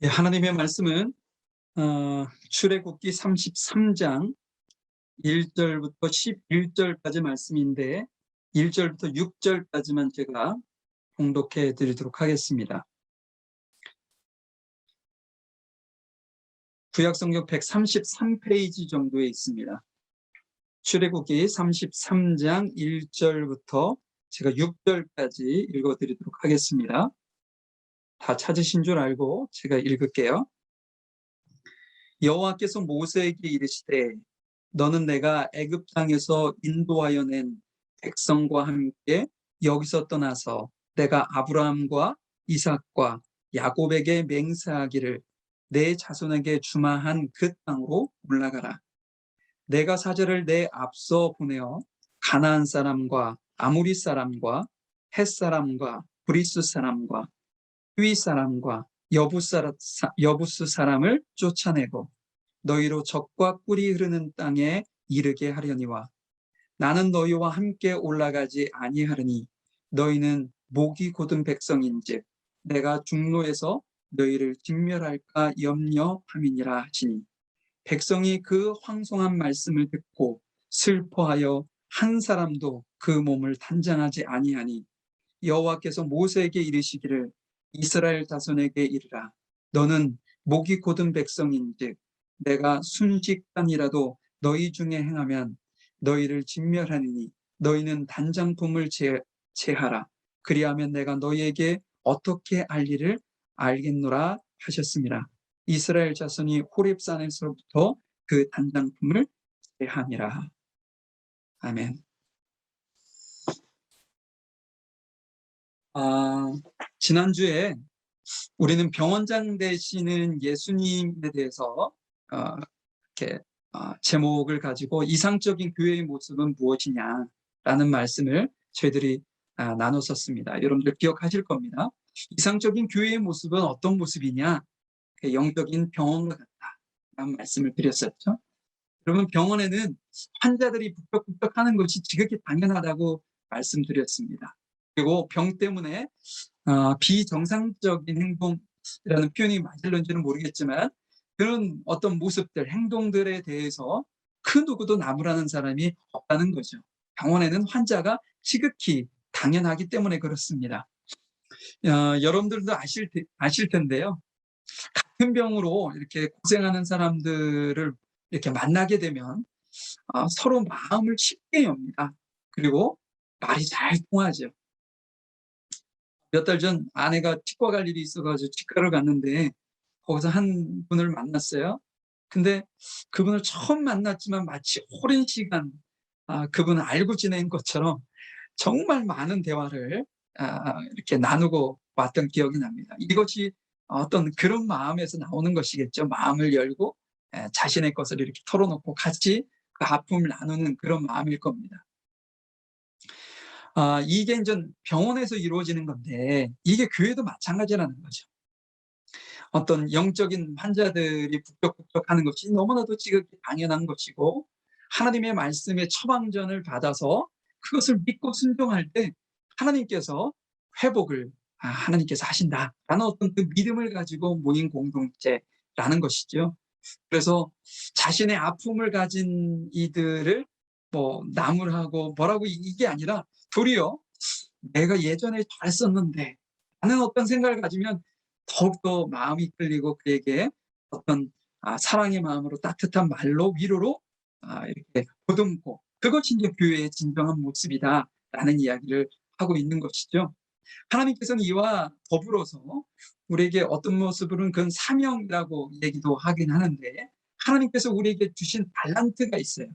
예, 하나님의 말씀은 출애굽기 33장 1절부터 11절까지 말씀인데 1절부터 6절까지만 제가 봉독해 드리도록 하겠습니다. 구약성경 133페이지 정도에 있습니다. 출애굽기 33장 1절부터 제가 6절까지 읽어드리도록 하겠습니다. 다 찾으신 줄 알고 제가 읽을게요. 여호와께서 모세에게 이르시되 너는 내가 애굽 땅에서 인도하여 낸 백성과 함께 여기서 떠나서 내가 아브라함과 이삭과 야곱에게 맹세하기를 내 자손에게 주마한 그 땅으로 올라가라. 내가 사절을 내 앞서 보내어 가나안 사람과 아무리 사람과 헷 사람과 브리스 사람과 휘 사람과 여부스 사람을 쫓아내고 너희로 적과 꿀이 흐르는 땅에 이르게 하려니와 나는 너희와 함께 올라가지 아니하리니 너희는 목이 곧은 백성인즉 내가 중로에서 너희를 진멸할까 염려함이니라 하시니 백성이 그 황송한 말씀을 듣고 슬퍼하여 한 사람도 그 몸을 단장하지 아니하니 여호와께서 모세에게 이르시기를 이스라엘 자손에게 이르라 너는 목이 곧은 백성인즉 내가 순직간이라도 너희 중에 행하면 너희를 진멸하느니 너희는 단장품을 제하라 그리하면 내가 너희에게 어떻게 알리를 알겠노라 하셨습니다. 이스라엘 자손이 호렙산에서부터 그 단장품을 제하니라. 아멘. 지난주에 우리는 병원장 되시는 예수님에 대해서 이렇게 제목을 가지고 이상적인 교회의 모습은 무엇이냐라는 말씀을 저희들이 나눴었습니다. 여러분들 기억하실 겁니다. 이상적인 교회의 모습은 어떤 모습이냐? 영적인 병원과 같다라는 말씀을 드렸었죠. 여러분 병원에는 환자들이 북적북적 하는 것이 지극히 당연하다고 말씀드렸습니다. 그리고 병 때문에 비정상적인 행동이라는 표현이 맞을런지는 모르겠지만 그런 어떤 모습들, 행동들에 대해서 그 누구도 나무라는 사람이 없다는 거죠. 병원에는 환자가 지극히 당연하기 때문에 그렇습니다. 여러분들도 아실 텐데요. 같은 병으로 이렇게 고생하는 사람들을 이렇게 만나게 되면 서로 마음을 쉽게 엽니다. 그리고 말이 잘 통하죠. 몇 달 전 아내가 치과 갈 일이 있어가지고 치과를 갔는데 거기서 한 분을 만났어요. 근데 그분을 처음 만났지만 마치 오랜 시간 그분을 알고 지낸 것처럼 정말 많은 대화를 이렇게 나누고 왔던 기억이 납니다. 이것이 어떤 그런 마음에서 나오는 것이겠죠. 마음을 열고 자신의 것을 이렇게 털어놓고 같이 그 아픔을 나누는 그런 마음일 겁니다. 이게 이제 병원에서 이루어지는 건데 이게 교회도 마찬가지라는 거죠. 어떤 영적인 환자들이 북적북적하는 것이 너무나도 지극히 당연한 것이고 하나님의 말씀의 처방전을 받아서 그것을 믿고 순종할 때 하나님께서 회복을 하나님께서 하신다라는 어떤 그 믿음을 가지고 모인 공동체라는 것이죠. 그래서 자신의 아픔을 가진 이들을 뭐 나무라고 뭐라고 이게 아니라 도리어 내가 예전에 잘했었는데 라는 어떤 생각을 가지면 더욱더 마음이 끌리고 그에게 어떤 사랑의 마음으로 따뜻한 말로 위로로 이렇게 보듬고 그것이 이제 교회의 진정한 모습이다라는 이야기를 하고 있는 것이죠. 하나님께서는 이와 더불어서 우리에게 어떤 모습으로는 그건 사명이라고 얘기도 하긴 하는데 하나님께서 우리에게 주신 달란트가 있어요.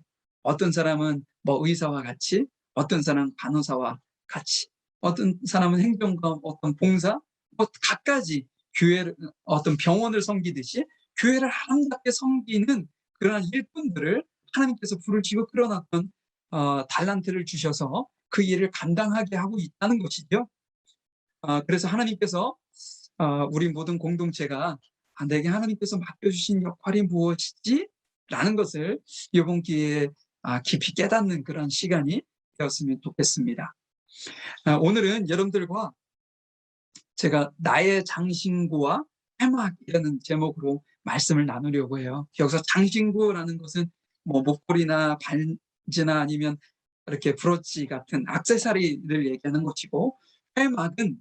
어떤 사람은 뭐 의사와 같이, 어떤 사람은 간호사와 같이, 어떤 사람은 행정과 어떤 봉사, 뭐 각가지 교회를 어떤 병원을 섬기듯이 교회를 아름답게 섬기는 그러한 일꾼들을 하나님께서 불을 지고 끌어놨던 달란트를 주셔서 그 일을 감당하게 하고 있다는 것이죠. 그래서 하나님께서 우리 모든 공동체가 내게 하나님께서 맡겨주신 역할이 무엇이지? 라는 것을 이번 기회에 깊이 깨닫는 그런 시간이 되었으면 좋겠습니다. 오늘은 여러분들과 제가 나의 장신구와 회막이라는 제목으로 말씀을 나누려고 해요. 여기서 장신구라는 것은 뭐 목걸이나 반지나 아니면 이렇게 브로치 같은 액세서리를 얘기하는 것이고, 회막은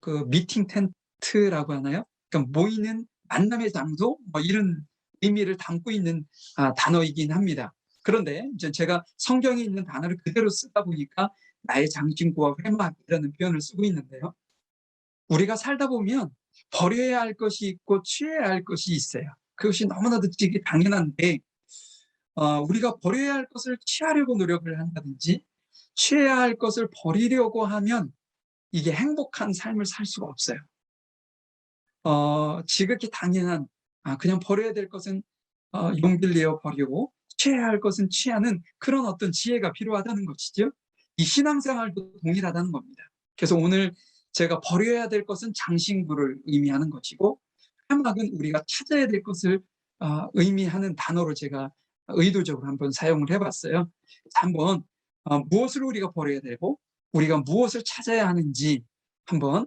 그 미팅 텐트라고 하나요? 그러니까 모이는 만남의 장소 뭐 이런 의미를 담고 있는 단어이긴 합니다. 그런데 이제 제가 성경에 있는 단어를 그대로 쓰다 보니까 나의 장신구와 회막이라는 표현을 쓰고 있는데요. 우리가 살다 보면 버려야 할 것이 있고 취해야 할 것이 있어요. 그것이 너무나도 되게 당연한데 우리가 버려야 할 것을 취하려고 노력을 한다든지 취해야 할 것을 버리려고 하면 이게 행복한 삶을 살 수가 없어요. 지극히 당연한 그냥 버려야 될 것은 용기를 내어 버리고 취해야 할 것은 취하는 그런 어떤 지혜가 필요하다는 것이죠. 이 신앙생활도 동일하다는 겁니다. 그래서 오늘 제가 버려야 될 것은 장신구를 의미하는 것이고, 회막은 우리가 찾아야 될 것을 의미하는 단어로 제가 의도적으로 한번 사용을 해봤어요. 한번 무엇을 우리가 버려야 되고 우리가 무엇을 찾아야 하는지 한번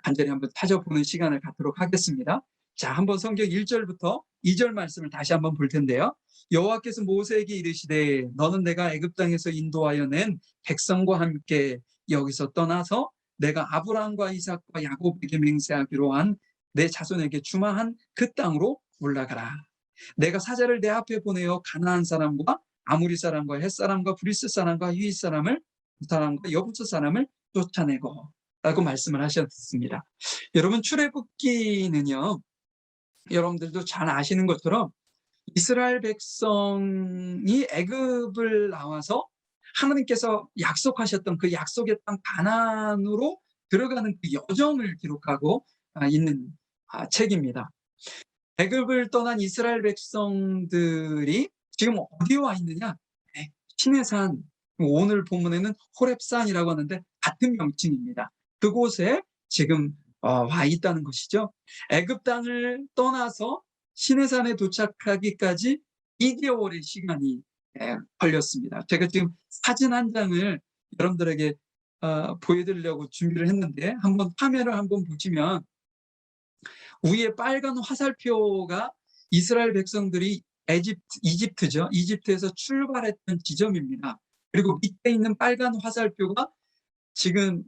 간절히 한번 따져보는 시간을 갖도록 하겠습니다. 자, 한번 성경 1절부터 2절 말씀을 다시 한번 볼 텐데요. 여호와께서 모세에게 이르시되 너는 내가 애굽 땅에서 인도하여 낸 백성과 함께 여기서 떠나서 내가 아브라함과 이삭과 야곱에게 맹세하기로 한 내 자손에게 주마한 그 땅으로 올라가라. 내가 사자를 내 앞에 보내어 가나안 사람과 아무리 사람과 헷 사람과 브리스 사람과 히윗 사람을 그 사람과 여부스 사람을 쫓아내고 라고 말씀을 하셨습니다. 여러분, 출애굽기는요, 여러분들도 잘 아시는 것처럼 이스라엘 백성이 애굽을 나와서 하나님께서 약속하셨던 그 약속의 땅 가나안으로 들어가는 그 여정을 기록하고 있는 책입니다. 애굽을 떠난 이스라엘 백성들이 지금 어디에 와 있느냐? 시내산, 오늘 본문에는 호렙산이라고 하는데 같은 명칭입니다. 그곳에 지금 와 있다는 것이죠. 애굽 땅을 떠나서 시내산에 도착하기까지 2개월의 시간이 걸렸습니다. 제가 지금 사진 한 장을 여러분들에게 보여드리려고 준비를 했는데 한번 화면을 한번 보시면 위에 빨간 화살표가 이스라엘 백성들이 이집트죠. 이집트에서 출발했던 지점입니다. 그리고 밑에 있는 빨간 화살표가 지금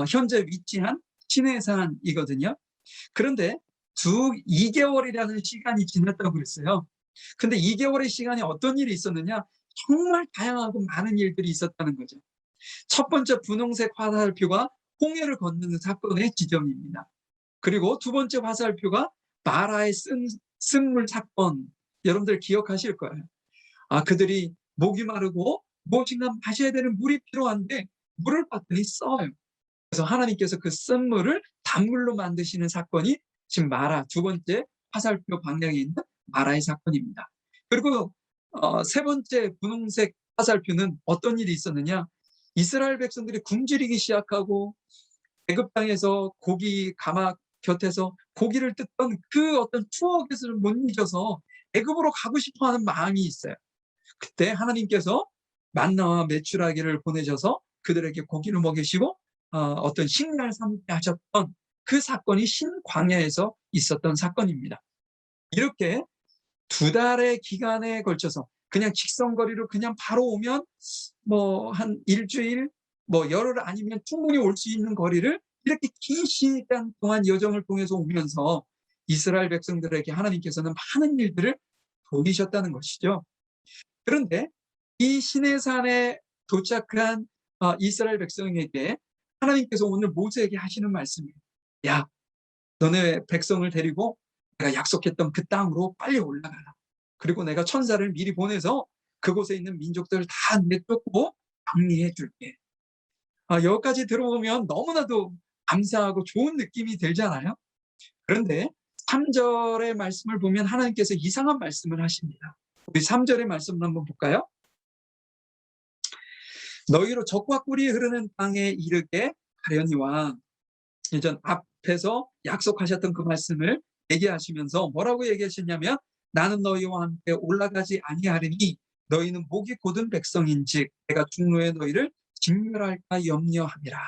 현재 위치한 시내산이거든요. 그런데 2개월이라는 시간이 지났다고 그랬어요. 근데 2개월의 시간에 어떤 일이 있었느냐? 정말 다양하고 많은 일들이 있었다는 거죠. 첫 번째 분홍색 화살표가 홍해를 건너는 사건의 지점입니다. 그리고 두 번째 화살표가 마라의 쓴물 사건, 여러분들 기억하실 거예요. 그들이 목이 마르고 무엇인가 마셔야 되는 물이 필요한데 물을 봤더니 써요. 그래서 하나님께서 그 쓴 물을 단물로 만드시는 사건이 지금 마라, 두 번째 화살표 방향에 있는 마라의 사건입니다. 그리고 세 번째 분홍색 화살표는 어떤 일이 있었느냐? 이스라엘 백성들이 굶주리기 시작하고 애굽 땅에서 고기 가막 곁에서 고기를 뜯던 그 어떤 추억에서 못 잊어서 애굽으로 가고 싶어하는 마음이 있어요. 그때 하나님께서 만나와 메추라기를 보내셔서 그들에게 고기를 먹이시고 어떤 식량을 삼게 하셨던 그 사건이 신광야에서 있었던 사건입니다. 이렇게 2달의 기간에 걸쳐서 그냥 직선거리로 그냥 바로 오면 뭐 한 일주일, 뭐 열흘 아니면 충분히 올 수 있는 거리를 이렇게 긴 시간 동안 여정을 통해서 오면서 이스라엘 백성들에게 하나님께서는 많은 일들을 보이셨다는 것이죠. 그런데 이 시내산에 도착한 이스라엘 백성에게 하나님께서 오늘 모세에게 하시는 말씀이에요. 야, 너네 백성을 데리고 내가 약속했던 그 땅으로 빨리 올라가라. 그리고 내가 천사를 미리 보내서 그곳에 있는 민족들을 다 내쫓고 정리해 줄게. 여기까지 들어보면 너무나도 감사하고 좋은 느낌이 들잖아요. 그런데 3절의 말씀을 보면 하나님께서 이상한 말씀을 하십니다. 우리 3절의 말씀을 한번 볼까요? 너희로 적과 꿀이 흐르는 땅에 이르게 하려니와, 예전 앞에서 약속하셨던 그 말씀을 얘기하시면서 뭐라고 얘기하셨냐면, 나는 너희와 함께 올라가지 아니하리니 너희는 목이 곧은 백성인즉 내가 중로에 너희를 진멸할까 염려함이라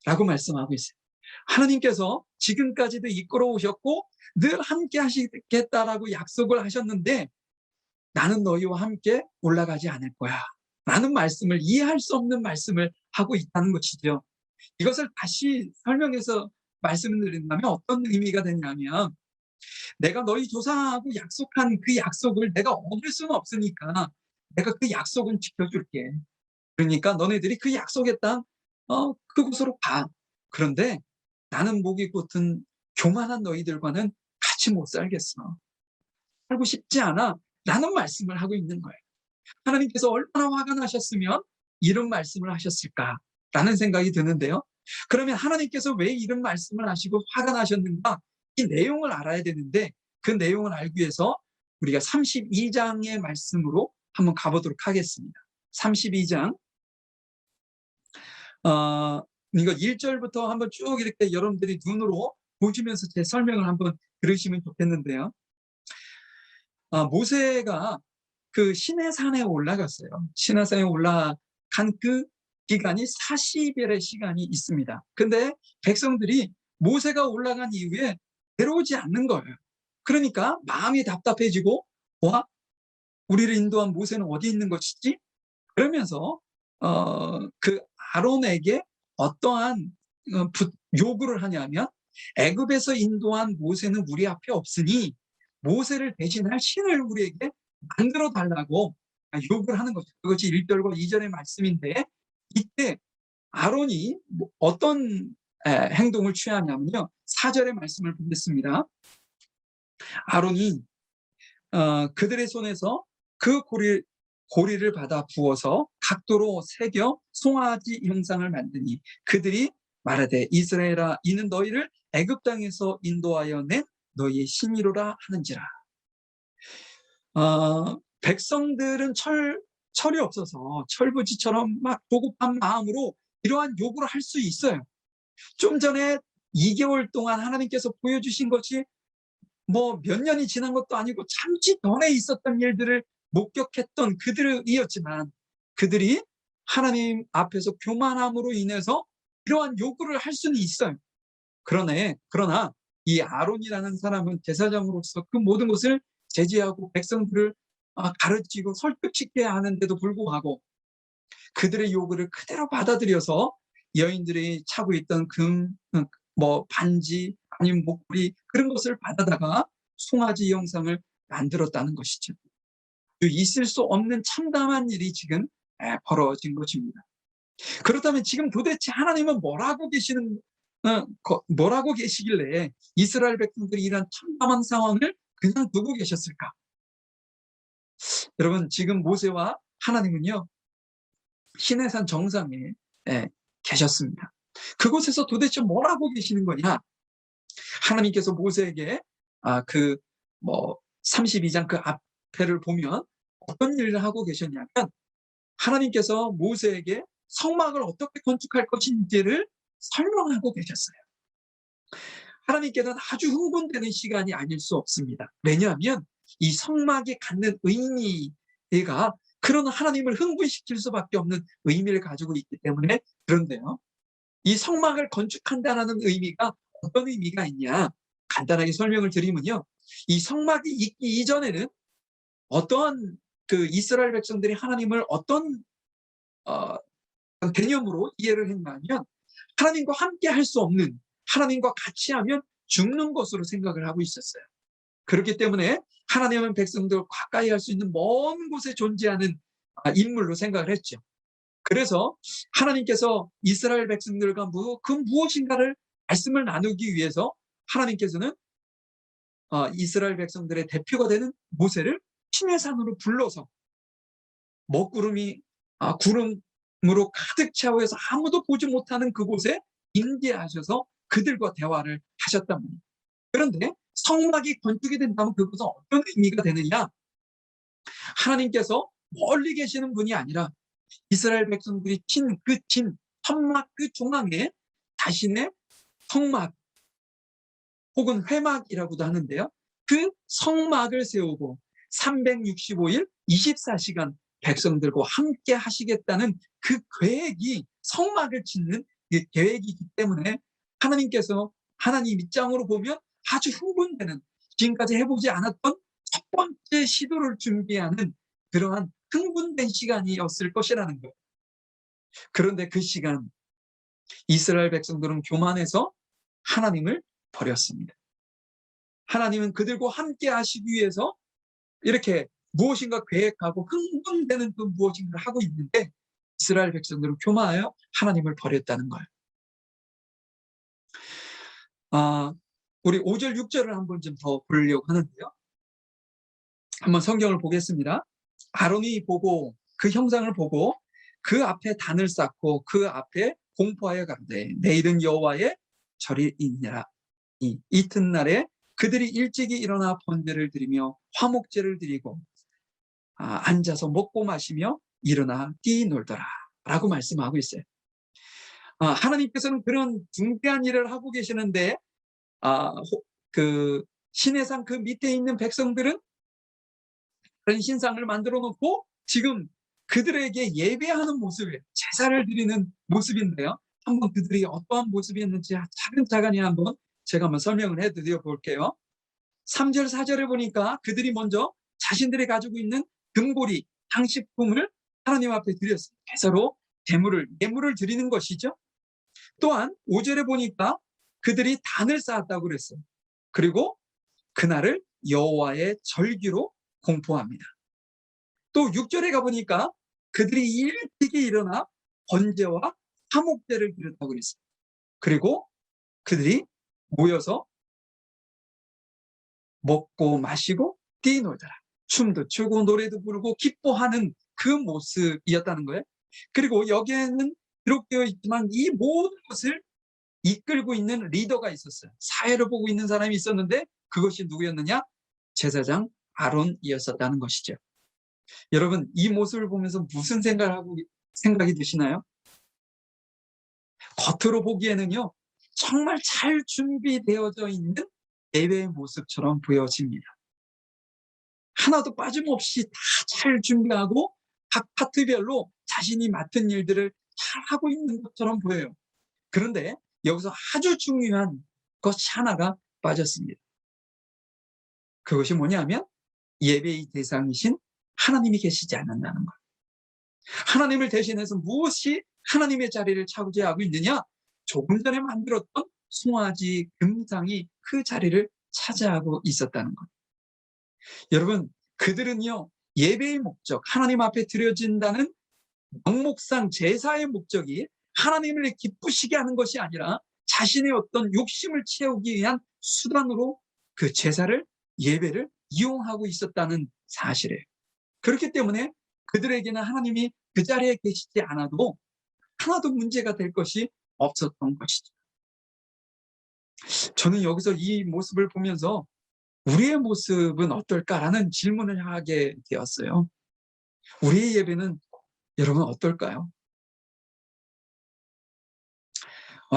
라고 말씀하고 있어요. 하나님께서 지금까지도 이끌어 오셨고 늘 함께 하시겠다라고 약속을 하셨는데 나는 너희와 함께 올라가지 않을 거야 라는 말씀을, 이해할 수 없는 말씀을 하고 있다는 것이죠. 이것을 다시 설명해서 말씀을 드린다면 어떤 의미가 되냐면, 내가 너희 조상하고 약속한 그 약속을 내가 어길 수는 없으니까 내가 그 약속은 지켜줄게. 그러니까 너네들이 그 약속의 땅 그곳으로 가. 그런데 나는 목이 곧은 교만한 너희들과는 같이 못 살겠어. 살고 싶지 않아. 라는 말씀을 하고 있는 거예요. 하나님께서 얼마나 화가 나셨으면 이런 말씀을 하셨을까라는 생각이 드는데요. 그러면 하나님께서 왜 이런 말씀을 하시고 화가 나셨는가? 이 내용을 알아야 되는데, 그 내용을 알기 위해서 우리가 32장의 말씀으로 한번 가보도록 하겠습니다. 32장 이거 1절부터 한번 쭉 이렇게 여러분들이 눈으로 보시면서 제 설명을 한번 들으시면 좋겠는데요. 모세가 그 시내산에 올라갔어요. 시내산에 올라간 그 기간이 40일의 시간이 있습니다. 근데 백성들이 모세가 올라간 이후에 내려오지 않는 거예요. 그러니까 마음이 답답해지고, 와, 우리를 인도한 모세는 어디 있는 것이지? 그러면서 그 아론에게 어떠한 요구를 하냐면, 애굽에서 인도한 모세는 우리 앞에 없으니 모세를 대신할 신을 우리에게 만들어 달라고 요구를 하는 거죠. 그것이 1절과 2절의 말씀인데, 이때 아론이 어떤 행동을 취하냐면요, 4절의 말씀을 보겠습니다. 아론이 그들의 손에서 그 고리를 받아 부어서 각도로 새겨 송아지 형상을 만드니 그들이 말하되 이스라엘아, 이는 너희를 애굽 땅에서 인도하여 낸 너희의 신이로라 하는지라. 백성들은 철이 없어서 철부지처럼 막 조급한 마음으로 이러한 요구를 할 수 있어요. 좀 전에 2개월 동안 하나님께서 보여주신 것이 뭐 몇 년이 지난 것도 아니고 잠시 전에 있었던 일들을 목격했던 그들이었지만, 그들이 하나님 앞에서 교만함으로 인해서 이러한 요구를 할 수는 있어요. 그러나 이 아론이라는 사람은 제사장으로서 그 모든 것을 제지하고 백성들을 가르치고 설득시켜야 하는데도 불구하고 그들의 요구를 그대로 받아들여서 여인들이 차고 있던 금, 반지 아니면 목걸이, 그런 것을 받아다가 송아지 형상을 만들었다는 것이죠. 있을 수 없는 참담한 일이 지금 벌어진 것입니다. 그렇다면 지금 도대체 하나님은 뭐라고 계시길래 이스라엘 백성들이 이런 참담한 상황을 그냥 두고 계셨을까? 여러분, 지금 모세와 하나님은요, 시내산 정상에 계셨습니다. 그곳에서 도대체 뭐라고 계시는 거냐? 하나님께서 모세에게 32장 그 앞에를 보면 어떤 일을 하고 계셨냐면, 하나님께서 모세에게 성막을 어떻게 건축할 것인지를 설명하고 계셨어요. 하나님께서는 아주 흥분되는 시간이 아닐 수 없습니다. 왜냐하면 이 성막이 갖는 의미가 그런 하나님을 흥분시킬 수밖에 없는 의미를 가지고 있기 때문에 그런데요. 이 성막을 건축한다는 의미가 어떤 의미가 있냐? 간단하게 설명을 드리면요. 이 성막이 있기 이전에는 어떠한 그 이스라엘 백성들이 하나님을 어떤 개념으로 이해를 했냐면, 하나님과 함께 할 수 없는, 하나님과 같이 하면 죽는 것으로 생각을 하고 있었어요. 그렇기 때문에 하나님은 백성들과 가까이 할 수 있는 먼 곳에 존재하는 인물로 생각을 했죠. 그래서 하나님께서 이스라엘 백성들과 그 무엇인가를 말씀을 나누기 위해서 하나님께서는 이스라엘 백성들의 대표가 되는 모세를 시내산으로 불러서 먹구름이 구름으로 가득 채워서 아무도 보지 못하는 그곳에 임재하셔서 그들과 대화를 하셨단 말이에요. 그런데 성막이 건축이 된다면 그것은 어떤 의미가 되느냐? 하나님께서 멀리 계시는 분이 아니라 이스라엘 백성들이 친 천막 그 중앙에 자신의 성막 혹은 회막이라고도 하는데요. 그 성막을 세우고 365일 24시간 백성들과 함께 하시겠다는 그 계획이, 성막을 짓는 그 계획이기 때문에 하나님 입장으로 보면 아주 흥분되는, 지금까지 해보지 않았던 첫 번째 시도를 준비하는 그러한 흥분된 시간이었을 것이라는 거예요. 그런데 그 시간 이스라엘 백성들은 교만해서 하나님을 버렸습니다. 하나님은 그들과 함께 하시기 위해서 이렇게 무엇인가 계획하고 흥분되는 그 무엇인가를 하고 있는데 이스라엘 백성들은 교만하여 하나님을 버렸다는 거예요. 우리 5절, 6절을 한번 좀 더 보려고 하는데요. 한번 성경을 보겠습니다. 아론이 보고 그 형상을 보고 그 앞에 단을 쌓고 그 앞에 공포하여 가로되 내일은 여호와의 절이니라. 이 이튿날에 그들이 일찍이 일어나 번제를 드리며 화목제를 드리고 앉아서 먹고 마시며 일어나 뛰놀더라 라고 말씀하고 있어요. 하나님께서는 그런 중대한 일을 하고 계시는데 그 시내산 그 밑에 있는 백성들은 그런 신상을 만들어 놓고 지금 그들에게 예배하는 모습이에요. 제사를 드리는 모습인데요. 한번 그들이 어떠한 모습이었는지 차근차근히 한번 제가 한번 설명을 해드려 볼게요. 3절, 4절에 보니까 그들이 먼저 자신들이 가지고 있는 금고리, 장식품을 하나님 앞에 드렸어요. 제사로 예물을 드리는 것이죠. 또한 5절에 보니까 그들이 단을 쌓았다고 그랬어요. 그리고 그날을 여호와의 절기로 공포합니다. 또 6절에 가보니까 그들이 일찍이 일어나 번제와 화목제를 드렸다고 그랬어요. 그리고 그들이 모여서 먹고 마시고 뛰놀더라. 춤도 추고 노래도 부르고 기뻐하는 그 모습이었다는 거예요. 그리고 여기에는 기록되어 있지만 이 모든 것을 이끌고 있는 리더가 있었어요. 사회를 보고 있는 사람이 있었는데 그것이 누구였느냐? 제사장 아론이었었다는 것이죠. 여러분, 이 모습을 보면서 무슨 생각이 드시나요? 겉으로 보기에는요, 정말 잘 준비되어져 있는 예배의 모습처럼 보여집니다. 하나도 빠짐없이 다 잘 준비하고 각 파트별로 자신이 맡은 일들을 잘 하고 있는 것처럼 보여요. 그런데 여기서 아주 중요한 것이 하나가 빠졌습니다. 그것이 뭐냐면 예배의 대상이신 하나님이 계시지 않는다는 것. 하나님을 대신해서 무엇이 하나님의 자리를 차지하고 있느냐? 조금 전에 만들었던 송아지 금상이 그 자리를 차지하고 있었다는 것. 여러분, 그들은요, 예배의 목적, 하나님 앞에 드려진다는 명목상 제사의 목적이 하나님을 기쁘시게 하는 것이 아니라 자신의 어떤 욕심을 채우기 위한 수단으로 그 제사를, 예배를 이용하고 있었다는 사실이에요. 그렇기 때문에 그들에게는 하나님이 그 자리에 계시지 않아도 하나도 문제가 될 것이 없었던 것이죠. 저는 여기서 이 모습을 보면서 우리의 모습은 어떨까라는 질문을 하게 되었어요. 우리의 예배는 여러분 어떨까요?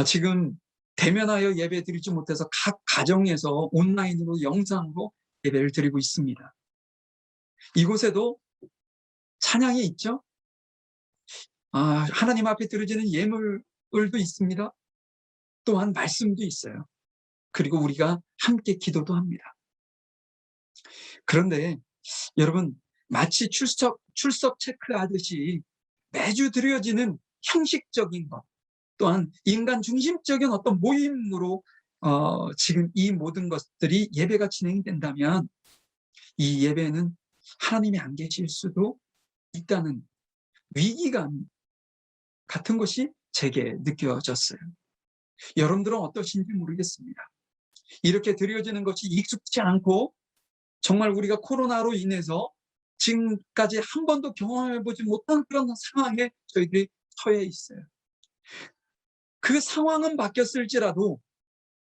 지금 대면하여 예배 드리지 못해서 각 가정에서 온라인으로 영상으로 예배를 드리고 있습니다. 이곳에도 찬양이 있죠? 하나님 앞에 드려지는 예물도 있습니다. 또한 말씀도 있어요. 그리고 우리가 함께 기도도 합니다. 그런데 여러분, 마치 출석 체크하듯이 매주 드려지는 형식적인 것, 또한 인간 중심적인 어떤 모임으로 지금 이 모든 것들이 예배가 진행이 된다면 이 예배는 하나님이 안 계실 수도 있다는 위기감 같은 것이 제게 느껴졌어요. 여러분들은 어떠신지 모르겠습니다. 이렇게 드려지는 것이 익숙치 않고 정말 우리가 코로나로 인해서 지금까지 한 번도 경험해보지 못한 그런 상황에 저희들이 처해 있어요. 그 상황은 바뀌었을지라도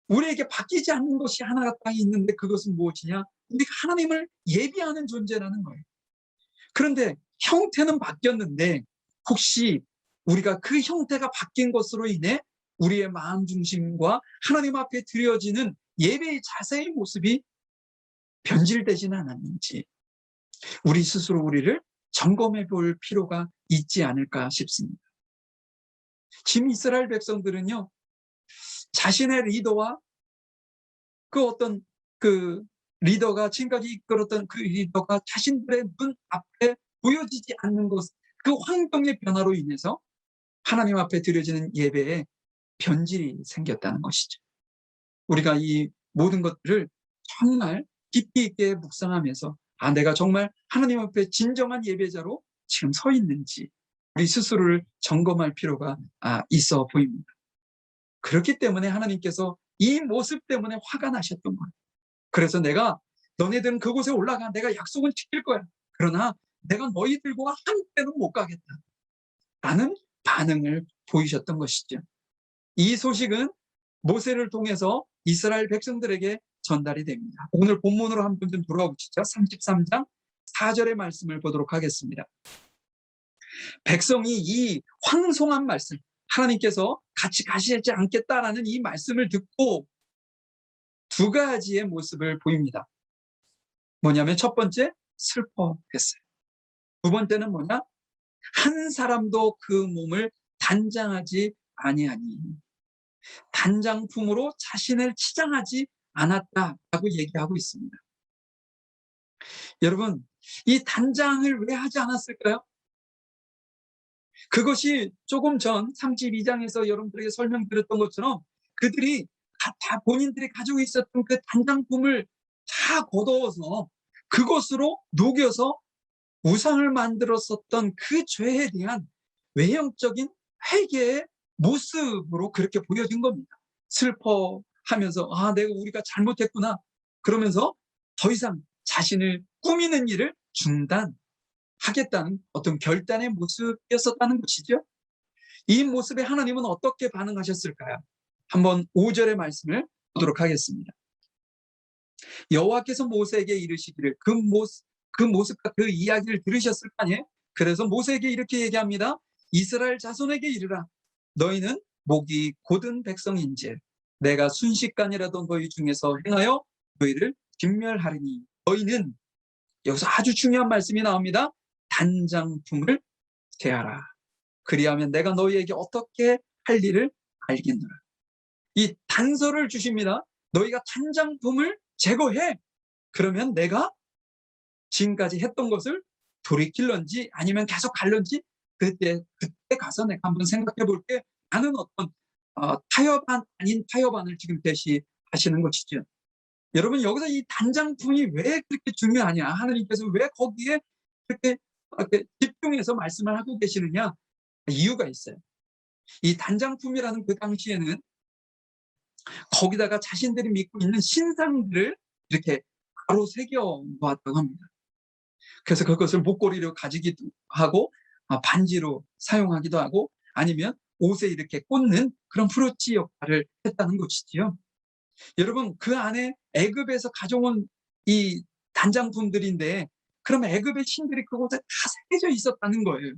우리에게 바뀌지 않는 것이 하나가 딱 있는데 그것은 무엇이냐? 우리가 하나님을 예비하는 존재라는 거예요. 그런데 형태는 바뀌었는데 혹시 우리가 그 형태가 바뀐 것으로 인해 우리의 마음 중심과 하나님 앞에 드려지는 예배의 자세의 모습이 변질되지는 않았는지 우리 스스로 우리를 점검해 볼 필요가 있지 않을까 싶습니다. 지금 이스라엘 백성들은요, 자신의 리더와 그 어떤 그 리더가 지금까지 이끌었던 그 리더가 자신들의 눈앞에 보여지지 않는 것, 그 환경의 변화로 인해서 하나님 앞에 드려지는 예배에 변질이 생겼다는 것이죠. 우리가 이 모든 것들을 정말 깊이 있게 묵상하면서 내가 정말 하나님 앞에 진정한 예배자로 지금 서 있는지 우리 스스로를 점검할 필요가 있어 보입니다. 그렇기 때문에 하나님께서 이 모습 때문에 화가 나셨던 거예요. 그래서 내가 너네들은 그곳에 올라가, 내가 약속을 지킬 거야. 그러나 내가 너희들과 함께는 못 가겠다 라는 반응을 보이셨던 것이죠. 이 소식은 모세를 통해서 이스라엘 백성들에게 전달이 됩니다. 오늘 본문으로 한번 좀 돌아가 보시죠. 33장 4절의 말씀을 보도록 하겠습니다. 백성이 이 황송한 말씀, 하나님께서 같이 가시지 않겠다라는 이 말씀을 듣고 두 가지의 모습을 보입니다. 뭐냐면 첫 번째, 슬퍼했어요. 두 번째는 뭐냐? 한 사람도 그 몸을 단장하지 아니하니, 단장품으로 자신을 치장하지 않았다라고 얘기하고 있습니다. 여러분, 이 단장을 왜 하지 않았을까요? 그것이 조금 전 32장에서 여러분들에게 설명드렸던 것처럼 그들이 다 본인들이 가지고 있었던 그 단장품을 다 걷어서 그것으로 녹여서 우상을 만들었었던 그 죄에 대한 외형적인 회개의 모습으로 그렇게 보여진 겁니다. 슬퍼하면서 우리가 잘못했구나 그러면서 더 이상 자신을 꾸미는 일을 중단하겠다는 어떤 결단의 모습이었었다는 것이죠. 이 모습에 하나님은 어떻게 반응하셨을까요? 한번 5절의 말씀을 보도록 하겠습니다. 여호와께서 모세에게 이르시기를, 그 모습과 그 이야기를 들으셨을 거 아니에요? 그래서 모세에게 이렇게 얘기합니다. 이스라엘 자손에게 이르라. 너희는 목이 곧은 백성인지 내가 순식간이라도 너희 중에서 행하여 너희를 진멸하리니, 너희는, 여기서 아주 중요한 말씀이 나옵니다. 단장품을 대하라. 그리하면 내가 너희에게 어떻게 할 일을 알겠노라. 이 단서를 주십니다. 너희가 단장품을 제거해. 그러면 내가 지금까지 했던 것을 돌이킬런지 아니면 계속 갈런지 그때 가서 내가 한번 생각해 볼게. 나는 어떤 타협안 아닌 타협안을 지금 제시하시는 것이죠. 여러분, 여기서 이 단장품이 왜 그렇게 중요하냐, 하나님께서 왜 거기에 그렇게 집중해서 말씀을 하고 계시느냐, 이유가 있어요. 이 단장품이라는 그 당시에는 거기다가 자신들이 믿고 있는 신상들을 이렇게 바로 새겨 놓았다고 합니다. 그래서 그것을 목걸이로 가지기도 하고 반지로 사용하기도 하고 아니면 옷에 이렇게 꽂는 그런 브로치 역할을 했다는 것이지요. 여러분, 그 안에 애굽에서 가져온 이 단장품들인데 그럼 애굽의 신들이 그곳에 다 새겨져 있었다는 거예요.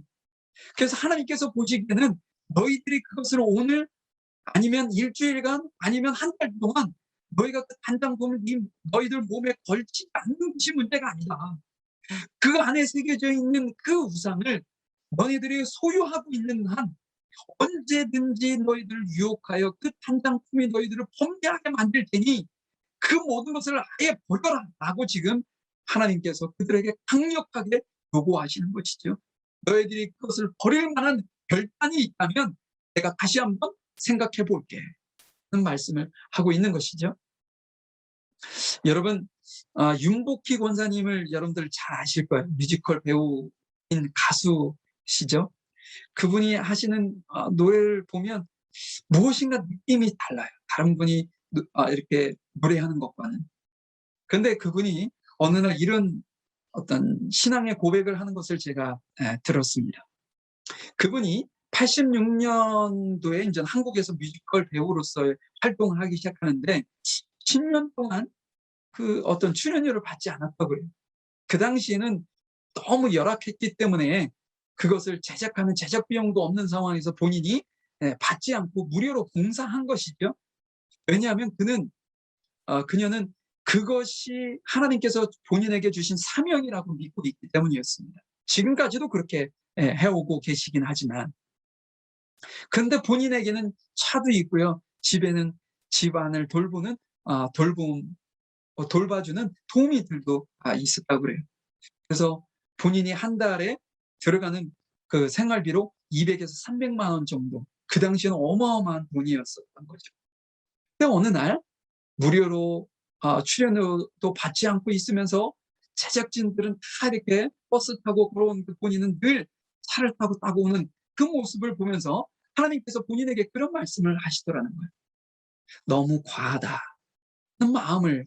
그래서 하나님께서 보시기에는 너희들이 그것을 오늘 아니면 일주일간 아니면 한 달 동안 너희가 그 단장품을 너희들 몸에 걸치지 않는 것이 문제가 아니다. 그 안에 새겨져 있는 그 우상을 너희들이 소유하고 있는 한 언제든지 너희들을 유혹하여 그 단장품이 너희들을 범죄하게 만들 테니 그 모든 것을 아예 버려라 라고 지금 하나님께서 그들에게 강력하게 요구하시는 것이죠. 너희들이 그것을 버릴 만한 결단이 있다면 내가 다시 한번 생각해 볼게 하는 말씀을 하고 있는 것이죠. 여러분, 윤복희 권사님을 여러분들 잘 아실 거예요. 뮤지컬 배우인 가수시죠. 그분이 하시는 노래를 보면 무엇인가 느낌이 달라요. 다른 분이 이렇게 노래하는 것과는. 그런데 그분이 어느 날 이런 어떤 신앙의 고백을 하는 것을 제가 들었습니다. 그분이 86년도에 이제 한국에서 뮤지컬 배우로서 활동을 하기 시작하는데 10년 동안 그 어떤 출연료를 받지 않았다고 그래요. 그 당시에는 너무 열악했기 때문에 그것을 제작하는 제작 비용도 없는 상황에서 본인이 받지 않고 무료로 봉사한 것이죠. 왜냐하면 그녀는 그것이 하나님께서 본인에게 주신 사명이라고 믿고 있기 때문이었습니다. 지금까지도 그렇게 해오고 계시긴 하지만, 그런데 본인에게는 차도 있고요, 집에는 집안을 돌봐주는 도우미들도 있었다고 그래요. 그래서 본인이 한 달에 들어가는 그 생활비로 200에서 300만 원 정도, 그 당시에는 어마어마한 돈이었었던 거죠. 근데 어느 날 무료로 출연료도 받지 않고 있으면서 제작진들은 다 이렇게 버스 타고 걸어오는 본인은 늘 차를 타고 타고 오는 그 모습을 보면서 하나님께서 본인에게 그런 말씀을 하시더라는 거예요. 너무 과하다는 마음을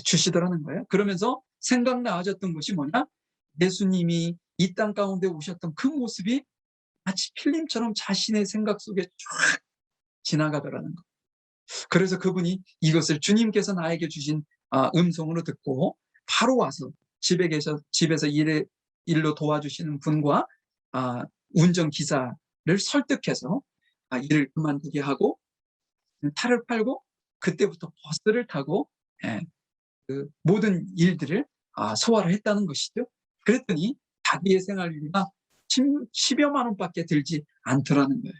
주시더라는 거예요. 그러면서 생각나아졌던 것이 뭐냐? 예수님이 이 땅 가운데 오셨던 그 모습이 마치 필름처럼 자신의 생각 속에 쫙 지나가더라는 거. 그래서 그분이 이것을 주님께서 나에게 주신 음성으로 듣고 바로 와서 집에서 일로 도와주시는 분과 운전기사를 설득해서 일을 그만두게 하고 차를 팔고 그때부터 버스를 타고 그 모든 일들을 소화를 했다는 것이죠. 그랬더니 자기의 생활비가 10여만 원밖에 들지 않더라는 거예요.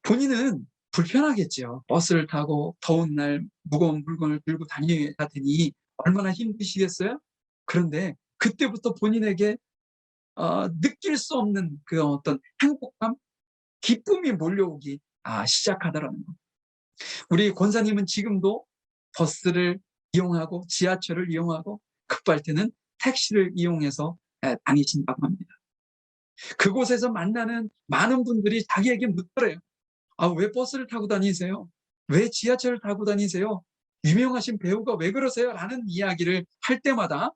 본인은 불편하겠죠. 버스를 타고 더운 날 무거운 물건을 들고 다녀야 되니 얼마나 힘드시겠어요? 그런데 그때부터 본인에게 느낄 수 없는 그 어떤 행복감, 기쁨이 몰려오기 시작하더라는 거예요. 우리 권사님은 지금도 버스를 이용하고 지하철을 이용하고 급할 때는 택시를 이용해서 다니신다고 합니다. 그곳에서 만나는 많은 분들이 자기에게 묻더래요. 왜 버스를 타고 다니세요? 왜 지하철을 타고 다니세요? 유명하신 배우가 왜 그러세요? 라는 이야기를 할 때마다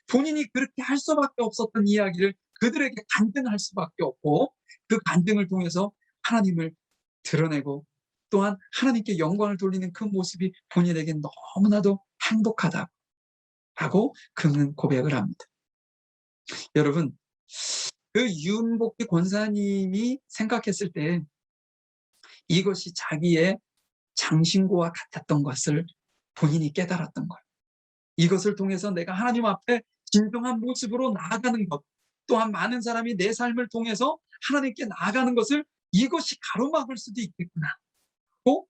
본인이 그렇게 할 수밖에 없었던 이야기를 그들에게 간증할 수밖에 없고, 그 간증을 통해서 하나님을 드러내고 또한 하나님께 영광을 돌리는 그 모습이 본인에게 너무나도 행복하다고 그는 고백을 합니다. 여러분, 그 윤복희 권사님이 생각했을 때 이것이 자기의 장신구와 같았던 것을 본인이 깨달았던 거예요. 이것을 통해서 내가 하나님 앞에 진정한 모습으로 나아가는 것, 또한 많은 사람이 내 삶을 통해서 하나님께 나아가는 것을 이것이 가로막을 수도 있겠구나 고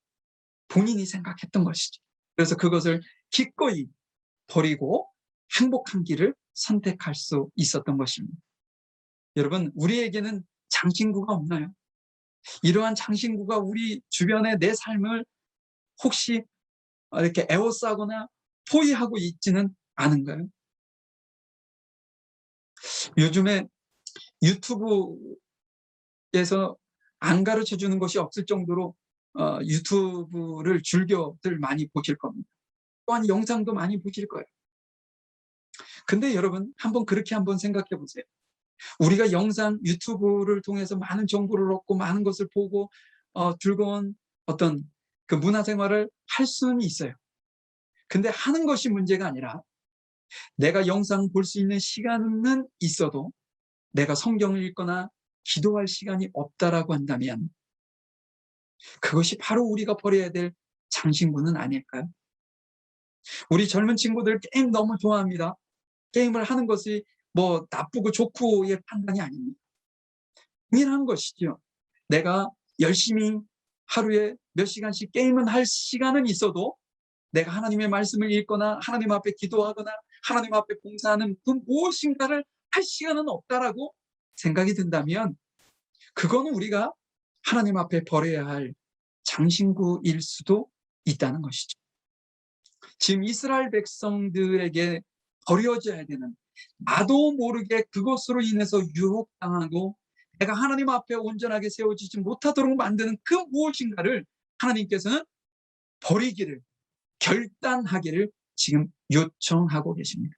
본인이 생각했던 것이죠. 그래서 그것을 기꺼이 버리고 행복한 길을 선택할 수 있었던 것입니다. 여러분, 우리에게는 장신구가 없나요? 이러한 장신구가 우리 주변의 내 삶을 혹시 이렇게 에워싸거나 포위하고 있지는 않은가요? 요즘에 유튜브에서 안 가르쳐 주는 것이 없을 정도로 유튜브를 즐겨들 많이 보실 겁니다. 또한 영상도 많이 보실 거예요. 근데 여러분, 그렇게 한번 생각해 보세요. 우리가 영상, 유튜브를 통해서 많은 정보를 얻고 많은 것을 보고 즐거운 어떤 그 문화생활을 할 수는 있어요. 근데 하는 것이 문제가 아니라 내가 영상 볼 수 있는 시간은 있어도 내가 성경을 읽거나 기도할 시간이 없다라고 한다면 그것이 바로 우리가 버려야 될 장신구는 아닐까요? 우리 젊은 친구들 게임 너무 좋아합니다. 게임을 하는 것이 뭐 나쁘고 좋고의 판단이 아닙니다. 당연한 것이죠. 내가 열심히 하루에 몇 시간씩 게임은 할 시간은 있어도 내가 하나님의 말씀을 읽거나 하나님 앞에 기도하거나 하나님 앞에 봉사하는 그 무엇인가를 할 시간은 없다라고 생각이 든다면 그거는 우리가 하나님 앞에 버려야 할 장신구일 수도 있다는 것이죠. 지금 이스라엘 백성들에게 버려져야 되는, 나도 모르게 그것으로 인해서 유혹당하고 내가 하나님 앞에 온전하게 세워지지 못하도록 만드는 그 무엇인가를 하나님께서는 버리기를, 결단하기를 지금 요청하고 계십니다.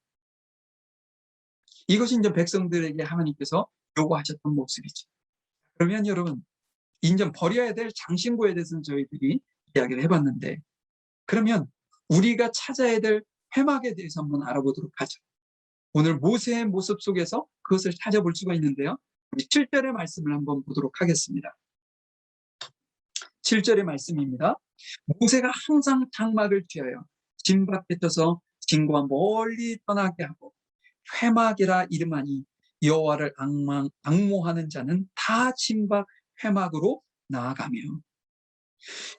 이것이 이제 백성들에게 하나님께서 요구하셨던 모습이죠. 그러면 여러분, 이제 버려야 될 장신구에 대해서는 저희들이 이야기를 해봤는데, 그러면 우리가 찾아야 될 회막에 대해서 한번 알아보도록 하죠. 오늘 모세의 모습 속에서 그것을 찾아볼 수가 있는데요. 우리 7절의 말씀을 한번 보도록 하겠습니다. 7절의 말씀입니다. 모세가 항상 장막을 쥐어요 진 밖에 떠서 진과 멀리 떠나게 하고 회막이라 이름하니 여호와를 앙모하는 자는 다 진 밖 회막으로 나아가며.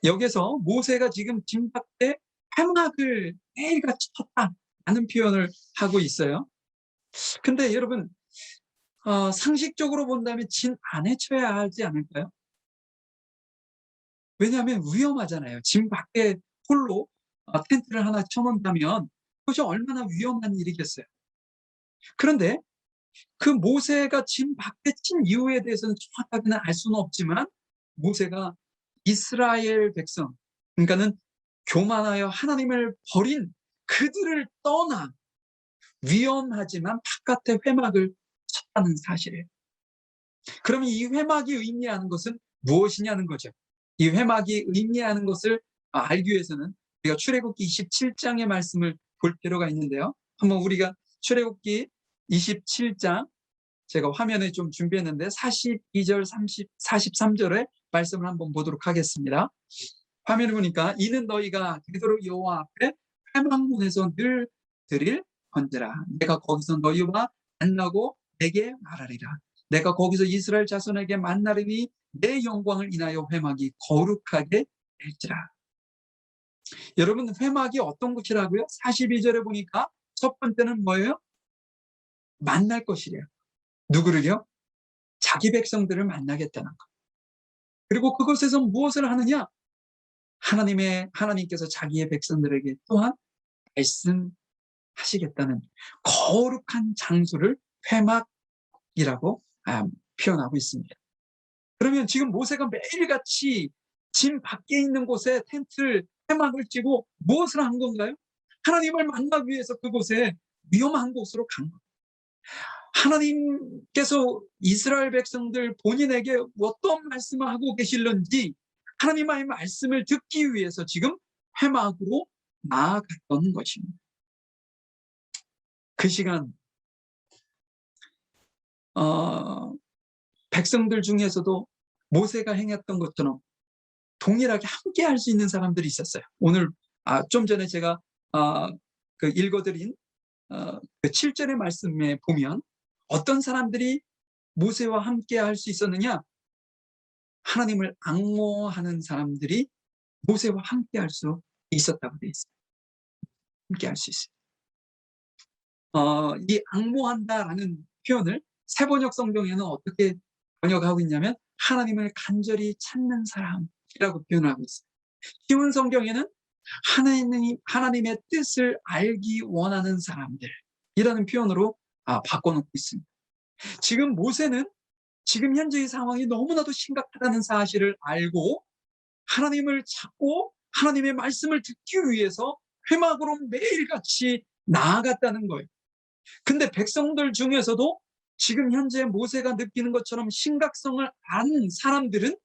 여기서 모세가 지금 진 밖에 회막을 매일같이 쳤다라는 표현을 하고 있어요. 근데 여러분, 상식적으로 본다면 진 안에 쳐야 하지 않을까요? 왜냐하면 위험하잖아요. 진 밖에 홀로 텐트를 하나 쳐놓는다면 그것이 얼마나 위험한 일이겠어요. 그런데 그 모세가 진 밖에 친 이유에 대해서는 정확하게는 알 수는 없지만, 모세가 이스라엘 백성, 그러니까는 교만하여 하나님을 버린 그들을 떠나 위험하지만 바깥에 회막을 쳤다는 사실이에요. 그러면 이 회막이 의미하는 것은 무엇이냐는 거죠. 이 회막이 의미하는 것을 알기 위해서는 우리가 출애굽기 27장의 말씀을 볼 필요가 있는데요. 한번 우리가 출애굽기 27장, 제가 화면에 좀 준비했는데 42절, 43절의 말씀을 한번 보도록 하겠습니다. 화면을 보니까, 이는 너희가 되도록 여호와 앞에 회막문에서 늘 드릴 번제라. 내가 거기서 너희와 만나고 내게 말하리라. 내가 거기서 이스라엘 자손에게 만나리니 내 영광을 인하여 회막이 거룩하게 될지라. 여러분, 회막이 어떤 곳이라고요? 42절에 보니까 첫 번째는 뭐예요? 만날 것이래요. 누구를요? 자기 백성들을 만나겠다는 것. 그리고 그곳에서 무엇을 하느냐? 하나님께서 자기의 백성들에게 또한 말씀하시겠다는 거룩한 장소를 회막이라고 표현하고 있습니다. 그러면 지금 모세가 매일같이 진 밖에 있는 곳에 텐트를, 회막을 찌고 무엇을 한 건가요? 하나님을 만나기 위해서 그곳에 위험한 곳으로 간 겁니다. 하나님께서 이스라엘 백성들 본인에게 어떤 말씀을 하고 계실는지 하나님의 말씀을 듣기 위해서 지금 회막으로 나아갔던 것입니다. 그 시간 백성들 중에서도 모세가 행했던 것처럼 동일하게 함께 할 수 있는 사람들이 있었어요. 오늘 좀 전에 제가 그 읽어드린 그 7절의 말씀에 보면 어떤 사람들이 모세와 함께 할 수 있었느냐? 하나님을 앙모하는 사람들이 모세와 함께 할 수 있었다고 되어 있어요. 함께 할 수 있어요. 이 앙모한다라는 표현을 세번역 성경에는 어떻게 번역하고 있냐면, 하나님을 간절히 찾는 사람이라고 표현하고 있어요. 쉬운 성경에는 하나님의 뜻을 알기 원하는 사람들이라는 표현으로 바꿔놓고 있습니다. 지금 모세는 지금 현재의 상황이 너무나도 심각하다는 사실을 알고 하나님을 찾고 하나님의 말씀을 듣기 위해서 회막으로 매일같이 나아갔다는 거예요. 근데 백성들 중에서도 지금 현재 모세가 느끼는 것처럼 심각성을 아는 사람들은,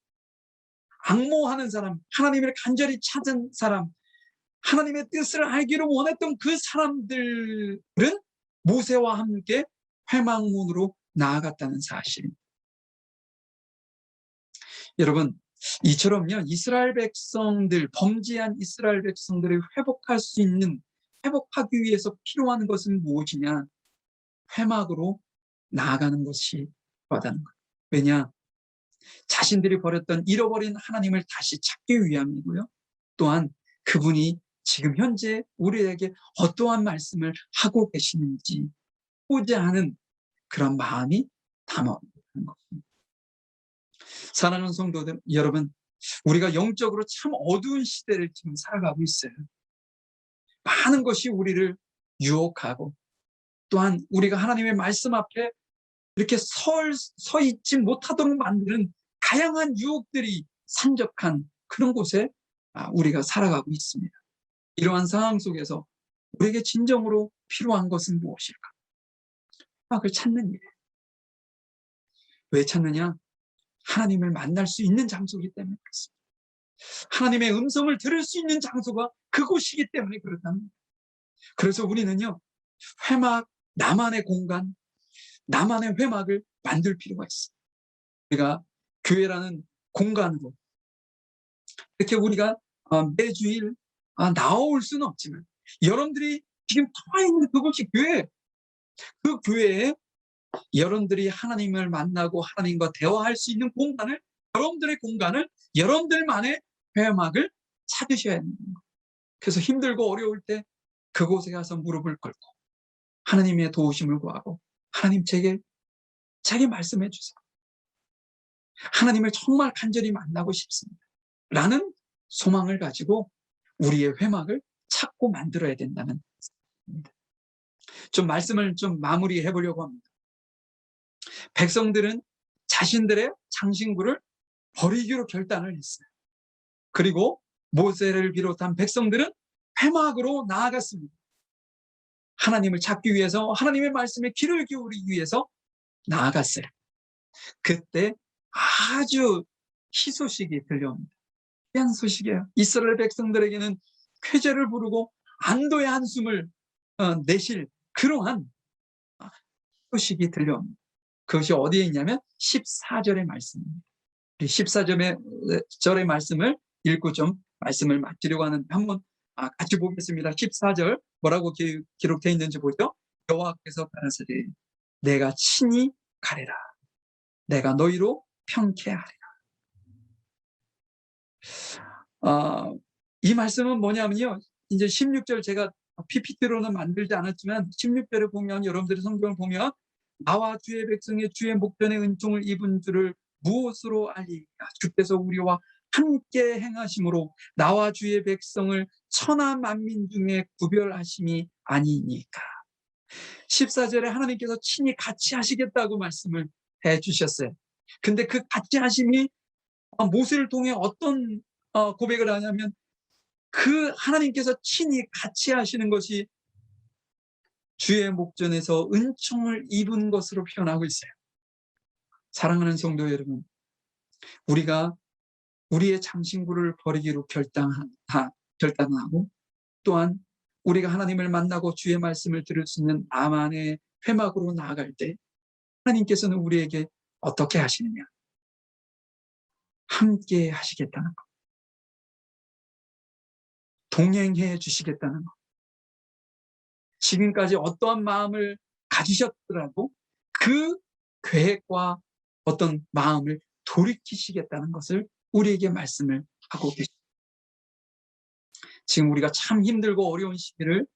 앙모하는 사람, 하나님을 간절히 찾은 사람, 하나님의 뜻을 알기를 원했던 그 사람들은 모세와 함께 회막문으로 나아갔다는 사실입니다. 여러분, 이처럼요, 이스라엘 백성들, 범죄한 이스라엘 백성들을 회복하기 위해서 필요한 것은 무엇이냐? 회막으로 나아가는 것이 필요하다는 거예요. 왜냐? 자신들이 잃어버린 하나님을 다시 찾기 위함이고요. 또한 그분이 지금 현재 우리에게 어떠한 말씀을 하고 계시는지 보고자 하는 그런 마음이 담아있는 것입니다. 사랑하는 성도들 여러분, 우리가 영적으로 참 어두운 시대를 지금 살아가고 있어요. 많은 것이 우리를 유혹하고, 또한 우리가 하나님의 말씀 앞에 이렇게 서 있지 못하도록 만드는 다양한 유혹들이 산적한 그런 곳에 우리가 살아가고 있습니다. 이러한 상황 속에서 우리에게 진정으로 필요한 것은 무엇일까? 회막을 찾는 일이에요. 왜 찾느냐? 하나님을 만날 수 있는 장소이기 때문에 그렇습니다. 하나님의 음성을 들을 수 있는 장소가 그곳이기 때문에 그렇답니다. 그래서 우리는요, 회막, 나만의 공간, 나만의 회막을 만들 필요가 있어요. 우리가 교회라는 공간으로 이렇게 우리가 매주일 나올 수는 없지만, 여러분들이 지금 들어와 있는 그곳이 교회, 그 교회에 여러분들이 하나님을 만나고 하나님과 대화할 수 있는 공간을, 여러분들의 공간을 여러분들만의 회막을 찾으셔야 하는 거예요. 그래서 힘들고 어려울 때 그곳에 가서 무릎을 꿇고 하나님의 도우심을 구하고 하나님 제게 말씀해 주세요. 하나님을 정말 간절히 만나고 싶습니다. 라는 소망을 가지고 우리의 회막을 찾고 만들어야 된다는 말씀입니다. 좀 말씀을 좀 마무리해 보려고 합니다. 백성들은 자신들의 장신구를 버리기로 결단을 했어요. 그리고 모세를 비롯한 백성들은 회막으로 나아갔습니다. 하나님을 찾기 위해서, 하나님의 말씀에 귀를 기울이기 위해서 나아갔어요. 그때 아주 희소식이 들려옵니다. 귀한 소식이에요. 이스라엘 백성들에게는 쾌재를 부르고 안도의 한숨을 내실 그러한 소식이 들려옵니다. 그것이 어디에 있냐면 14절의 말씀입니다. 14절의 말씀을 읽고 좀 말씀을 마치려고 하는데 한번 같이 보겠습니다. 14절 뭐라고 기록되어 있는지 보죠. 여호와께서 가라사대 내가 친히 가리라. 내가 너희로 평쾌하리라. 이 말씀은 뭐냐면요. 이제 16절 제가 PPT로는 만들지 않았지만 16절에 보면 여러분들이 성경을 보면 나와 주의 백성의 주의 목전의 은총을 입은 줄을 무엇으로 알리까? 주께서 우리와 함께 행하심으로 나와 주의 백성을 천하 만민 중에 구별하심이 아니니까. 14절에 하나님께서 친히 같이 하시겠다고 말씀을 해 주셨어요. 근데 그 같이 하심이 모세를 통해 어떤 고백을 하냐면 그 하나님께서 친히 같이 하시는 것이 주의 목전에서 은총을 입은 것으로 표현하고 있어요. 사랑하는 성도 여러분, 우리가 우리의 장신구를 버리기로 결단하고 또한 우리가 하나님을 만나고 주의 말씀을 들을 수 있는 나만의 회막으로 나아갈 때 하나님께서는 우리에게 어떻게 하시느냐? 함께 하시겠다는 것. 동행해 주시겠다는 것. 지금까지 어떠한 마음을 가지셨더라도 그 계획과 어떤 마음을 돌이키시겠다는 것을 우리에게 말씀을 하고 계십니다. 지금 우리가 참 힘들고 어려운 시기를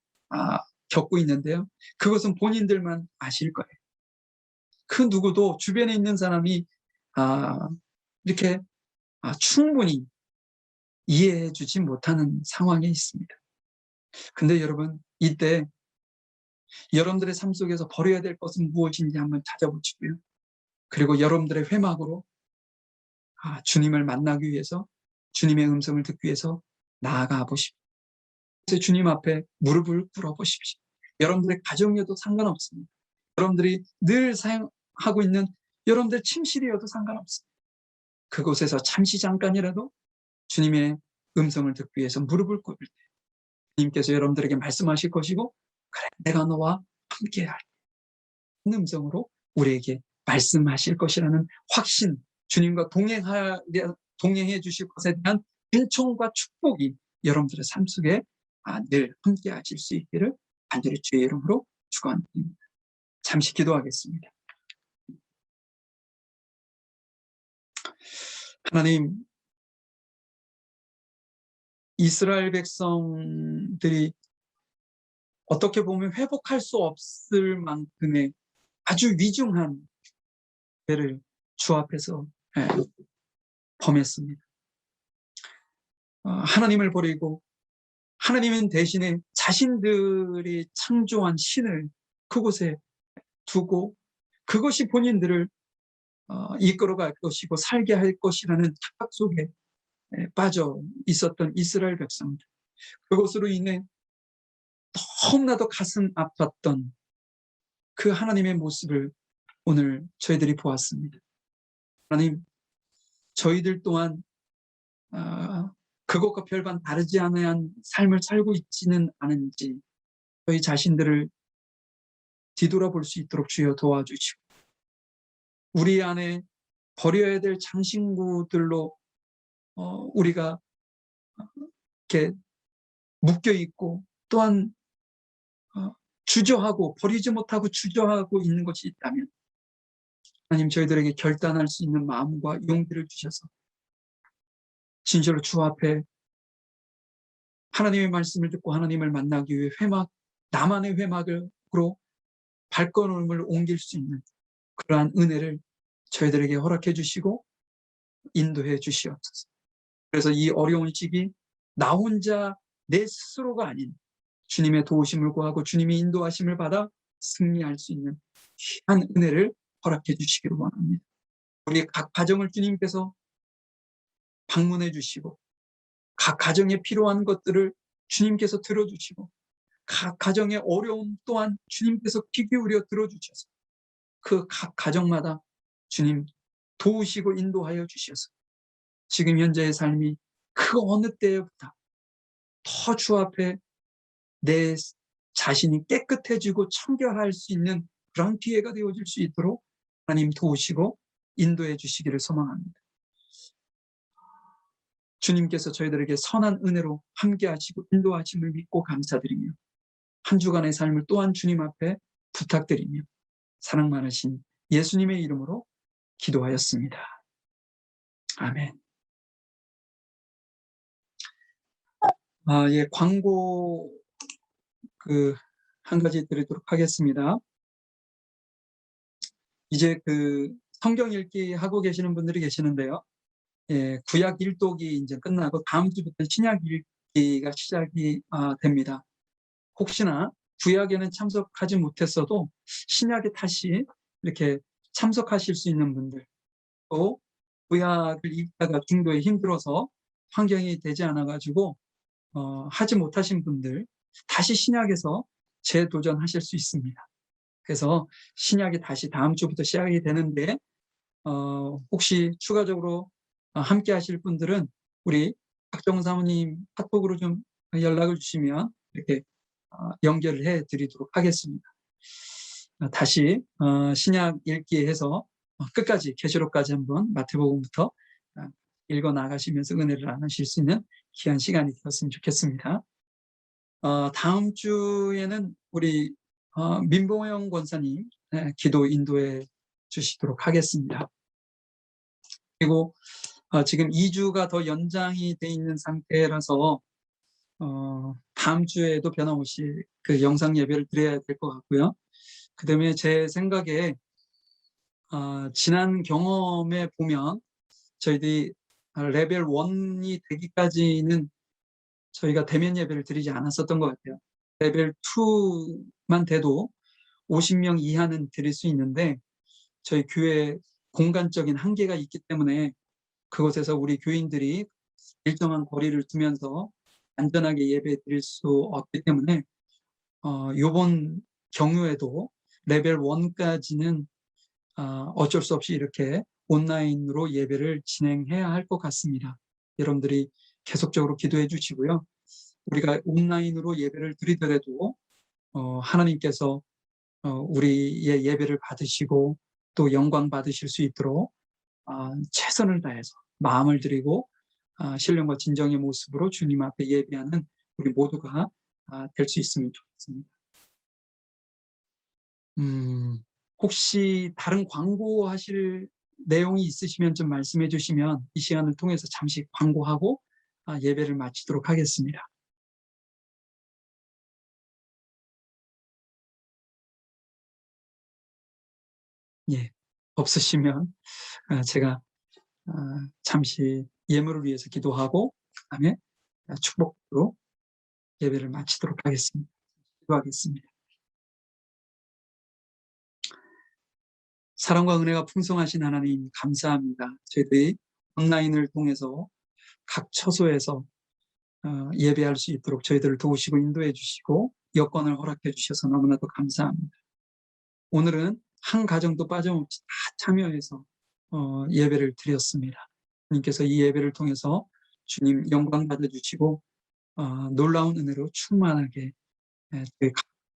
겪고 있는데요. 그것은 본인들만 아실 거예요. 그 누구도 주변에 있는 사람이 이렇게 충분히 이해해 주지 못하는 상황에 있습니다. 근데 여러분, 이때 여러분들의 삶 속에서 버려야 될 것은 무엇인지 한번 찾아보시고요. 그리고 여러분들의 회막으로 주님을 만나기 위해서, 주님의 음성을 듣기 위해서 나아가 보십시오. 그래서 주님 앞에 무릎을 꿇어 보십시오. 여러분들의 가정이어도 상관없습니다. 여러분들이 늘 사용하고 있는 여러분들 침실이어도 상관없습니다. 그곳에서 잠시 잠깐이라도 주님의 음성을 듣기 위해서 무릎을 꿇을 때 주님께서 여러분들에게 말씀하실 것이고, 그래, 내가 너와 함께하리. 음성으로 우리에게 말씀하실 것이라는 확신, 주님과 동행해 주실 것에 대한 은총과 축복이 여러분들의 삶 속에 늘 함께 하실 수 있기를 간절히 주의 이름으로 축원드립니다. 잠시 기도하겠습니다. 하나님, 이스라엘 백성들이 어떻게 보면 회복할 수 없을 만큼의 아주 위중한 죄를 주 앞에서 범했습니다. 하나님을 버리고 하나님은 대신에 자신들이 창조한 신을 그곳에 두고 그것이 본인들을 이끌어갈 것이고 살게 할 것이라는 착각 속에 빠져 있었던 이스라엘 백성들. 그것으로 인해 너무나도 가슴 아팠던 그 하나님의 모습을 오늘 저희들이 보았습니다. 하나님, 저희들 또한 그것과 별반 다르지 않은 삶을 살고 있지는 않은지 저희 자신들을 뒤돌아볼 수 있도록 주여 도와주시고, 우리 안에 버려야 될 장신구들로 우리가 이렇게 묶여 있고 또한 주저하고 버리지 못하고 주저하고 있는 것이 있다면 하나님, 저희들에게 결단할 수 있는 마음과 용기를 주셔서 진실로 주 앞에 하나님의 말씀을 듣고 하나님을 만나기 위해 나만의 회막으로 발걸음을 옮길 수 있는 그러한 은혜를 저희들에게 허락해 주시고 인도해 주시옵소서. 그래서 이 어려운 시기 나 혼자 내 스스로가 아닌 주님의 도우심을 구하고 주님의 인도하심을 받아 승리할 수 있는 귀한 은혜를 허락해 주시기를 원합니다. 우리 각 가정을 주님께서 방문해 주시고 각 가정에 필요한 것들을 주님께서 들어주시고 각 가정의 어려움 또한 주님께서 귀 기울여 들어주셔서 그 각 가정마다 주님 도우시고 인도하여 주셔서 지금 현재의 삶이 그 어느 때보다 더 주 앞에 내 자신이 깨끗해지고 청결할 수 있는 그런 기회가 되어질 수 있도록 하나님 도우시고 인도해 주시기를 소망합니다. 주님께서 저희들에게 선한 은혜로 함께하시고 인도하심을 믿고 감사드리며 한 주간의 삶을 또한 주님 앞에 부탁드리며 사랑 많으신 예수님의 이름으로 기도하였습니다. 아멘. 예, 광고 한 가지 드리도록 하겠습니다. 이제 성경 읽기 하고 계시는 분들이 계시는데요. 예, 구약 일독이 이제 끝나고 다음 주부터 신약 읽기가 시작이 됩니다. 혹시나 구약에는 참석하지 못했어도 신약에 다시 이렇게 참석하실 수 있는 분들, 또 구약을 읽다가 중도에 힘들어서 환경이 되지 않아가지고 하지 못하신 분들 다시 신약에서 재도전하실 수 있습니다. 그래서 신약이 다시 다음 주부터 시작이 되는데 혹시 추가적으로 함께 하실 분들은 우리 박정 사모님 카톡으로 좀 연락을 주시면 이렇게 연결을 해 드리도록 하겠습니다. 다시 신약 읽기 해서 끝까지 계시록까지 한번 마태복음부터 읽어 나가시면서 은혜를 나누실 수 있는 귀한 시간이 되었으면 좋겠습니다. 다음 주에는 우리 민봉영 권사님 기도 인도해 주시도록 하겠습니다. 그리고 지금 2주가 더 연장이 돼 있는 상태라서 다음 주에도 변함없이 영상 예배를 드려야 될 것 같고요. 그 다음에 제 생각에 지난 경험에 보면 저희들이 레벨 1이 되기까지는 저희가 대면 예배를 드리지 않았었던 것 같아요. 레벨 2만 돼도 50명 이하는 드릴 수 있는데 저희 교회 공간적인 한계가 있기 때문에 그곳에서 우리 교인들이 일정한 거리를 두면서 안전하게 예배 드릴 수 없기 때문에 이번 경우에도 레벨 1까지는 어쩔 수 없이 이렇게 온라인으로 예배를 진행해야 할 것 같습니다. 여러분들이 계속적으로 기도해 주시고요. 우리가 온라인으로 예배를 드리더라도 하나님께서 우리의 예배를 받으시고 또 영광 받으실 수 있도록 최선을 다해서 마음을 드리고 신령과 진정의 모습으로 주님 앞에 예배하는 우리 모두가 될 수 있으면 좋겠습니다. 혹시 다른 광고하실 내용이 있으시면 좀 말씀해 주시면 이 시간을 통해서 잠시 광고하고 예배를 마치도록 하겠습니다. 예, 없으시면 제가 잠시 예물을 위해서 기도하고 그다음에 축복으로 예배를 마치도록 하겠습니다. 기도하겠습니다. 사랑과 은혜가 풍성하신 하나님 감사합니다. 저희들이 온라인을 통해서 각 처소에서 예배할 수 있도록 저희들을 도우시고 인도해 주시고 여건을 허락해 주셔서 너무나도 감사합니다. 오늘은 한 가정도 빠짐없이 다 참여해서 예배를 드렸습니다. 주님께서 이 예배를 통해서 주님 영광 받아주시고 놀라운 은혜로 충만하게 저희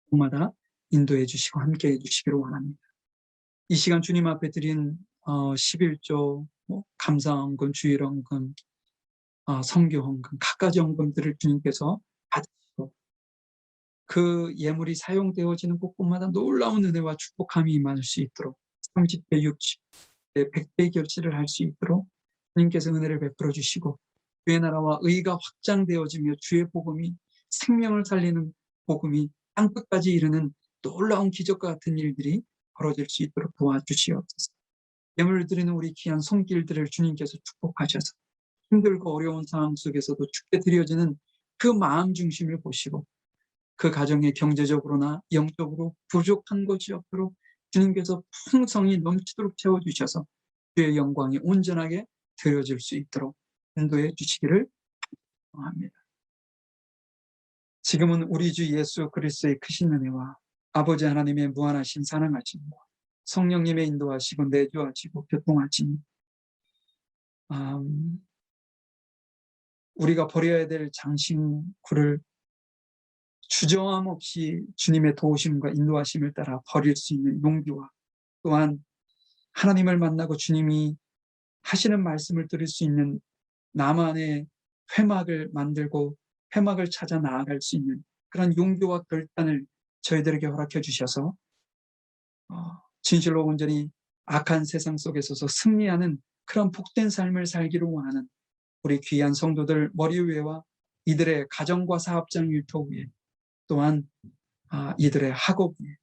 각마다 인도해 주시고 함께해 주시기를 원합니다. 이 시간 주님 앞에 드린 11조 감사헌금, 주일헌금, 성교헌금 각가지 헌금들을 주님께서 받으시고 그 예물이 사용되어지는 곳곳마다 놀라운 은혜와 축복함이 임할 수 있도록 30배, 60배, 100배 결실을 할 수 있도록 주님께서 은혜를 베풀어 주시고 주의 나라와 의가 확장되어지며 주의 복음이 생명을 살리는 복음이 땅끝까지 이르는 놀라운 기적과 같은 일들이 벌어질 수 있도록 도와주시옵소서. 예물을 드리는 우리 귀한 손길들을 주님께서 축복하셔서 힘들고 어려운 상황 속에서도 주께 드려지는 그 마음 중심을 보시고 그 가정의 경제적으로나 영적으로 부족한 것이 없도록 주님께서 풍성히 넘치도록 채워주셔서 주의 영광이 온전하게 드려질 수 있도록 인도해 주시기를 합니다. 지금은 우리 주 예수 그리스도의 크신 은혜와 아버지 하나님의 무한하신 사랑하심과 성령님의 인도하시고 내주하시고 교통하심, 우리가 버려야 될 장신구를 주저함 없이 주님의 도우심과 인도하심을 따라 버릴 수 있는 용기와, 또한 하나님을 만나고 주님이 하시는 말씀을 들을 수 있는 나만의 회막을 만들고 회막을 찾아 나아갈 수 있는 그런 용기와 결단을 저희들에게 허락해 주셔서 진실로 온전히 악한 세상 속에서 승리하는 그런 복된 삶을 살기를 원하는 우리 귀한 성도들 머리 위에와 이들의 가정과 사업장 일터 위에, 또한 이들의 학업 위에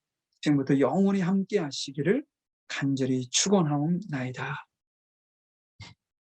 지금부터 영원히 함께 하시기를 간절히 축원하옵나이다.